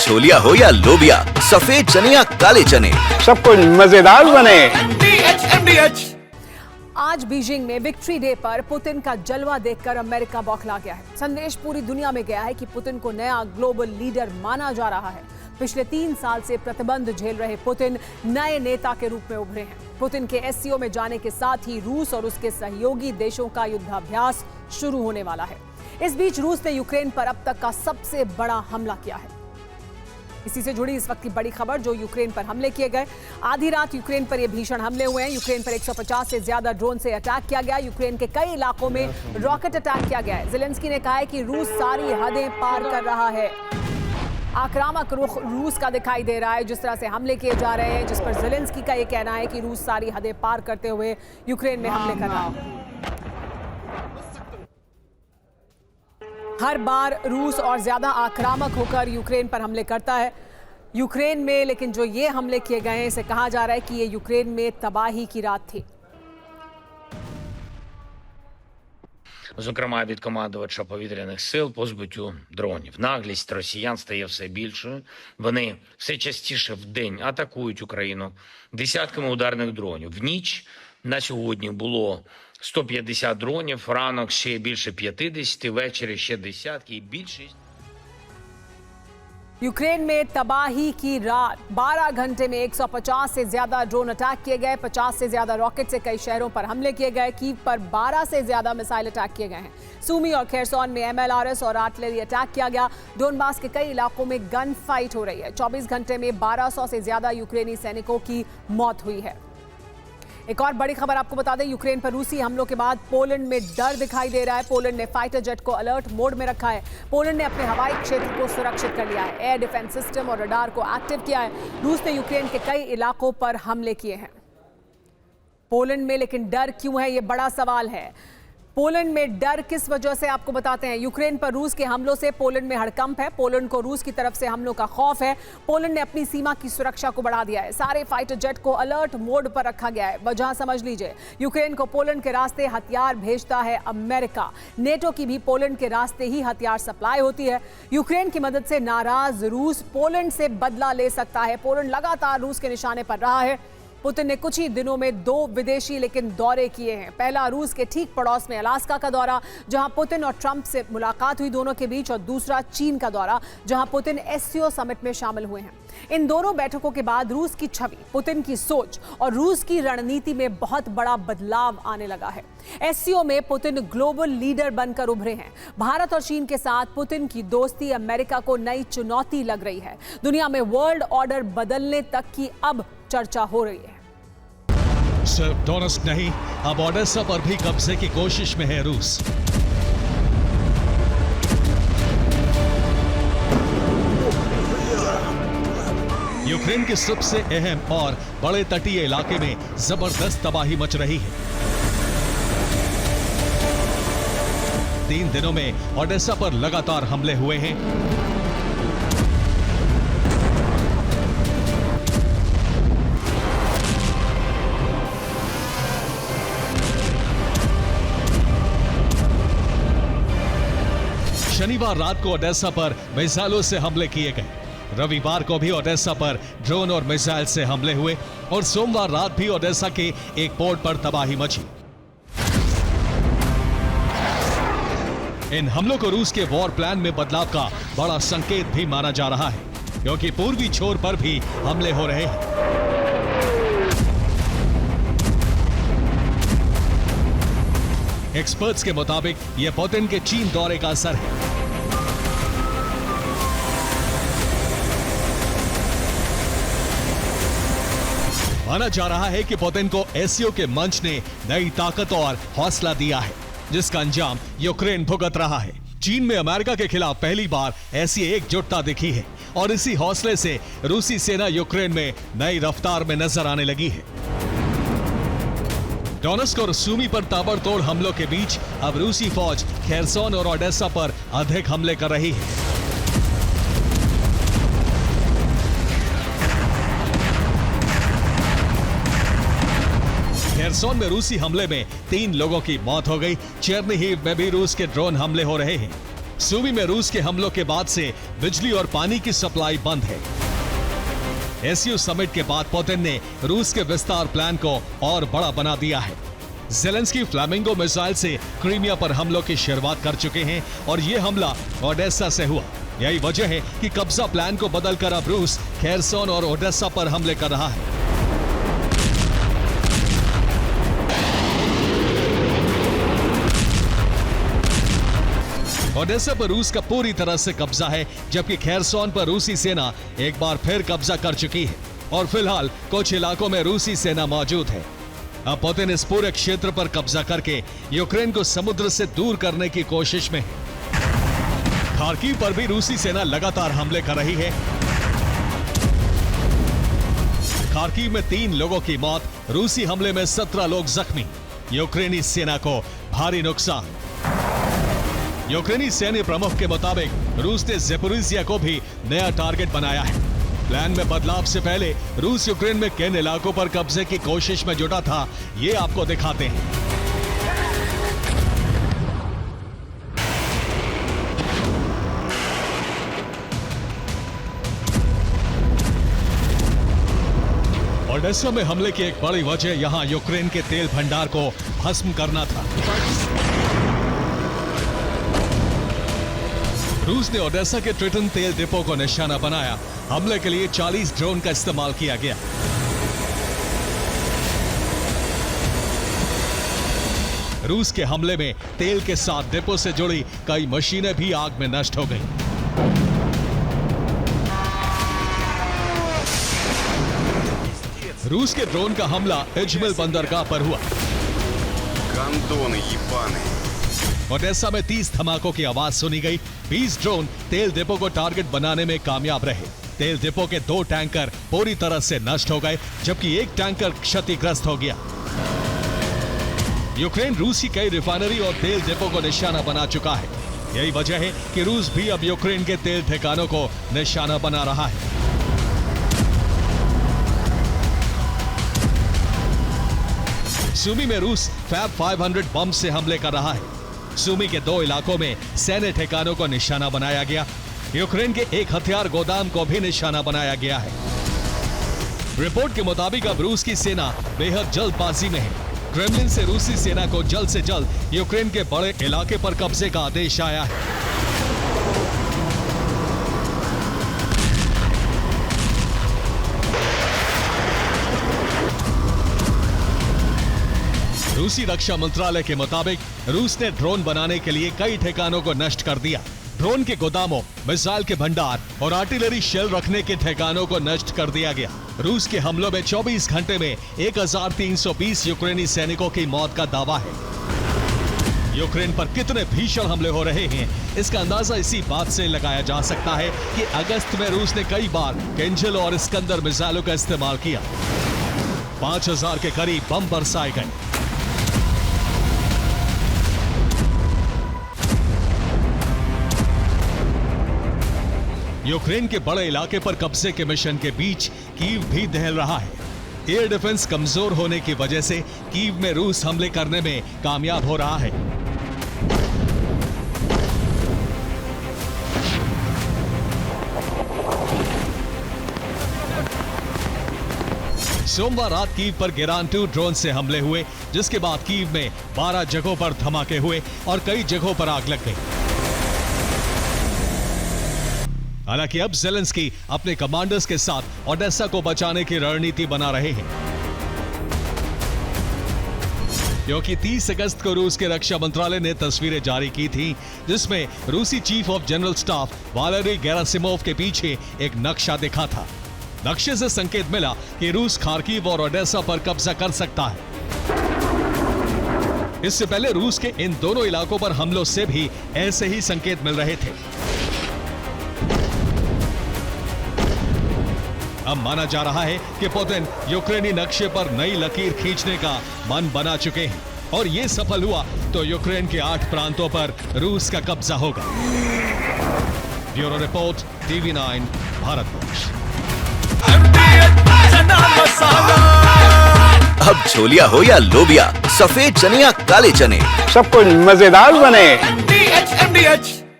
छोलिया हो या लोबिया, सफेद चने या काले चने, सब कुछ मजेदार बने। आज बीजिंग में विक्ट्री डे पर पुतिन का जलवा देखकर अमेरिका बौखला गया है। संदेश पूरी दुनिया में गया है कि पुतिन को नया ग्लोबल लीडर माना जा रहा है। पिछले 3 साल से प्रतिबंध झेल रहे पुतिन नए नेता के रूप में उभरे हैं। पुतिन के एससीओ में जाने के साथ ही रूस और उसके सहयोगी देशों का युद्धाभ्यास शुरू होने वाला है। इस बीच रूस ने यूक्रेन पर अब तक का सबसे बड़ा हमला किया है। इसी से जुड़ी इस वक्त की बड़ी खबर, जो यूक्रेन पर हमले किए गए। आधी रात यूक्रेन पर ये भीषण हमले हुए हैं। यूक्रेन पर 150 से ज्यादा ड्रोन से अटैक किया गया। यूक्रेन के कई इलाकों में रॉकेट अटैक किया गया है। ज़ेलेंस्की ने कहा है कि रूस सारी हदें पार कर रहा है। आक्रामक रुख रूस का दिखाई दे रहा है, जिस तरह से हमले किए जा रहे हैं, जिस पर ज़ेलेंस्की का ये कहना है कि रूस सारी हदें पार करते हुए यूक्रेन में हमले कर रहा है। हर बार रूस और ज्यादा आक्रामक होकर यूक्रेन पर हमले करता है। यूक्रेन में लेकिन जो ये हमले किए गए हैं, इसे कहा जा रहा है कि ये यूक्रेन में तबाही की रात थी। Зокрема, від командувача повітряних сил по збиттю дронів. Наглість росіян стає все більшою. Вони все частіше в день атакують Україну десятками ударних дронів. В ніч на сьогодні було 150 дронів, ранок ще більше 50, ввечері ще десятки і більшість. यूक्रेन में तबाही की रात। 12 घंटे में 150 से ज्यादा ड्रोन अटैक किए गए। 50 से ज्यादा रॉकेट से कई शहरों पर हमले किए गए। कीव पर 12 से ज्यादा मिसाइल अटैक किए गए हैं। सूमी और खेरसोन में एमएलआरएस और आर्टिलरी अटैक किया गया। डोनबास के कई इलाकों में गन फाइट हो रही है। 24 घंटे में 1200 से ज्यादा यूक्रेनी सैनिकों की मौत हुई है। एक और बड़ी खबर आपको बता दें, यूक्रेन पर रूसी हमलों के बाद पोलैंड में डर दिखाई दे रहा है। पोलैंड ने फाइटर जेट को अलर्ट मोड में रखा है। पोलैंड ने अपने हवाई क्षेत्र को सुरक्षित कर लिया है। एयर डिफेंस सिस्टम और रडार को एक्टिव किया है। रूस ने यूक्रेन के कई इलाकों पर हमले किए हैं। पोलैंड में लेकिन डर क्यों है, ये बड़ा सवाल है। पोलैंड में डर किस वजह से, आपको बताते हैं। यूक्रेन पर रूस के हमलों से पोलैंड में हड़कंप है। पोलैंड को रूस की तरफ से हमलों का खौफ है। पोलैंड ने अपनी सीमा की सुरक्षा को बढ़ा दिया है। सारे फाइटर जेट को अलर्ट मोड पर रखा गया है। वजह समझ लीजिए, यूक्रेन को पोलैंड के रास्ते हथियार भेजता है अमेरिका। नेटो की भी पोलैंड के रास्ते ही हथियार सप्लाई होती है। यूक्रेन की मदद से नाराज रूस पोलैंड से बदला ले सकता है। पोलैंड लगातार रूस के निशाने पर रहा है। पुतिन ने कुछ ही दिनों में 2 विदेशी लेकिन दौरे किए हैं। पहला रूस के ठीक पड़ोस में अलास्का का दौरा, जहां पुतिन और ट्रंप से मुलाकात हुई दोनों के बीच, और दूसरा चीन का दौरा, जहां पुतिन एससीओ समिट में शामिल हुए हैं। इन दोनों बैठकों के बाद रूस की छवि, पुतिन की सोच और रूस की रणनीति में बहुत बड़ा बदलाव आने लगा है। एससीओ में पुतिन ग्लोबल लीडर बनकर उभरे हैं। भारत और चीन के साथ पुतिन की दोस्ती अमेरिका को नई चुनौती लग रही है। दुनिया में वर्ल्ड ऑर्डर बदलने तक की अब चर्चा हो रही है। सिर्फ डोनेट्स्क नहीं, अब ओडेसा पर भी कब्जे की कोशिश में है रूस। यूक्रेन के सबसे अहम और बड़े तटीय इलाके में जबरदस्त तबाही मच रही है। 3 दिनों में ओडेसा पर लगातार हमले हुए हैं। शनिवार रात को ओडेसा पर मिसाइलों से हमले किए गए। रविवार को भी ओडेसा पर ड्रोन और मिसाइल से हमले हुए और सोमवार रात भी ओडेसा के एक पोर्ट पर तबाही मची। इन हमलों को रूस के वॉर प्लान में बदलाव का बड़ा संकेत भी माना जा रहा है, क्योंकि पूर्वी छोर पर भी हमले हो रहे हैं। एक्सपर्ट्स के मुताबिक यह पुतिन के चीन दौरे का असर है। माना जा रहा है कि पुतिन को एससीओ के मंच ने नई ताकत और हौसला दिया है, जिसका अंजाम यूक्रेन भुगत रहा है। चीन में अमेरिका के खिलाफ पहली बार ऐसी एकजुटता दिखी है और इसी हौसले से रूसी सेना यूक्रेन में नई रफ्तार में नजर आने लगी है। डोनेट्स्क और सूमी पर ताबड़तोड़ हमलों के बीच अब रूसी फौज खेरसोन और ओडेसा पर अधिक हमले कर रही है। खेरसोन में रूसी हमले में 3 लोगों की मौत हो गई। चेरनीहिव में भी रूस के ड्रोन हमले हो रहे हैं। सूमी में रूस के हमलों के बाद से बिजली और पानी की सप्लाई बंद है। एससीओ समिट के बाद पुतिन ने रूस के विस्तार प्लान को और बड़ा बना दिया है। ज़ेलेंस्की फ्लैमिंगो मिसाइल से क्रीमिया पर हमलों की शुरुआत कर चुके हैं और ये हमला ओडेसा से हुआ। यही वजह है कि कब्जा प्लान को बदलकर अब रूस खेरसोन और ओडेसा पर हमले कर रहा है। ओडेसा पर रूस का पूरी तरह से कब्जा है, जबकि खेरसोन पर रूसी सेना एक बार फिर कब्जा कर चुकी है और फिलहाल कुछ इलाकों में रूसी सेना मौजूद है। अब पुतिन इस पूरे क्षेत्र पर कब्जा करके यूक्रेन को समुद्र से दूर करने की कोशिश में है। खार्किव पर भी रूसी सेना लगातार हमले कर रही है। खार्किव में 3 लोगों की मौत, रूसी हमले में 17 लोग जख्मी। यूक्रेनी सेना को भारी नुकसान। यूक्रेनी सैन्य प्रमुख के मुताबिक रूस ने ज़ेपोरिजिया को भी नया टारगेट बनाया है। प्लान में बदलाव से पहले रूस यूक्रेन में किन इलाकों पर कब्जे की कोशिश में जुटा था, ये आपको दिखाते हैं। ओडेसा में हमले की एक बड़ी वजह यहां यूक्रेन के तेल भंडार को भस्म करना था। रूस ने ओडेसा के ट्रिटन तेल डिपो को निशाना बनाया। हमले के लिए 40 ड्रोन का इस्तेमाल किया गया। रूस के हमले में तेल के साथ डिपो से जुड़ी कई मशीनें भी आग में नष्ट हो गईं। रूस के ड्रोन का हमला इजमिल बंदरगाह पर हुआ। ओडेसा में 30 धमाकों की आवाज सुनी गई। 20 ड्रोन तेल डिपो को टारगेट बनाने में कामयाब रहे। तेल डिपो के 2 टैंकर पूरी तरह से नष्ट हो गए, जबकि 1 टैंकर क्षतिग्रस्त हो गया। यूक्रेन रूस की कई रिफाइनरी और तेल डिपो को निशाना बना चुका है। यही वजह है कि रूस भी अब यूक्रेन के तेल ठिकानों को निशाना बना रहा है। सूमी में रूस फैब 500 बम से हमले कर रहा है। सूमी के 2 इलाकों में सैन्य ठिकानों को निशाना बनाया गया। यूक्रेन के एक हथियार गोदाम को भी निशाना बनाया गया है। रिपोर्ट के मुताबिक अब रूस की सेना बेहद जल्दबाजी में है। क्रेमलिन से रूसी सेना को जल्द से जल्द यूक्रेन के बड़े इलाके पर कब्जे का आदेश आया है। रूसी रक्षा मंत्रालय के मुताबिक रूस ने ड्रोन बनाने के लिए कई ठिकानों को नष्ट कर दिया। ड्रोन के गोदामों, मिसाइल के भंडार और आर्टिलरी शेल रखने के ठिकानों को नष्ट कर दिया गया। रूस के हमलों में 24 घंटे में 1320 यूक्रेनी सैनिकों की मौत का दावा है। यूक्रेन पर कितने भीषण हमले हो रहे हैं, इसका अंदाजा इसी बात से लगाया जा सकता है कि अगस्त में रूस ने कई बार किंजल और इस्कंदर मिसाइलों का इस्तेमाल किया। 5000 के करीब बम बरसाए गए। यूक्रेन के बड़े इलाके पर कब्जे के मिशन के बीच कीव भी दहल रहा है। एयर डिफेंस कमजोर होने की वजह से कीव में रूस हमले करने में कामयाब हो रहा है। सोमवार रात कीव पर गेरान 2 ड्रोन से हमले हुए, जिसके बाद कीव में 12 जगहों पर धमाके हुए और कई जगहों पर आग लग गई। हालांकि अब ज़ेलेंस्की अपने कमांडर्स के साथ ओडेसा को बचाने की रणनीति बना रहे हैं, क्योंकि 30 अगस्त को रूस के रक्षा मंत्रालय ने तस्वीरें जारी की थी, जिसमें रूसी chief of general staff Valery Gerasimov के पीछे एक नक्शा दिखा था। नक्शे से संकेत मिला कि रूस खार्किव और ओडेसा पर कब्जा कर सकता है। इससे पहले रूस के इन दोनों इलाकों पर हमलों से भी ऐसे ही संकेत मिल रहे थे। अब माना जा रहा है कि पुतिन यूक्रेनी नक्शे पर नई लकीर खींचने का मन बना चुके हैं और ये सफल हुआ तो यूक्रेन के 8 प्रांतों पर रूस का कब्जा होगा। Bureau report, TV9 Bharatvarsh. अब छोलिया हो या लोबिया, सफेद चने या काले चने, सब कुछ मजेदार बने। MDH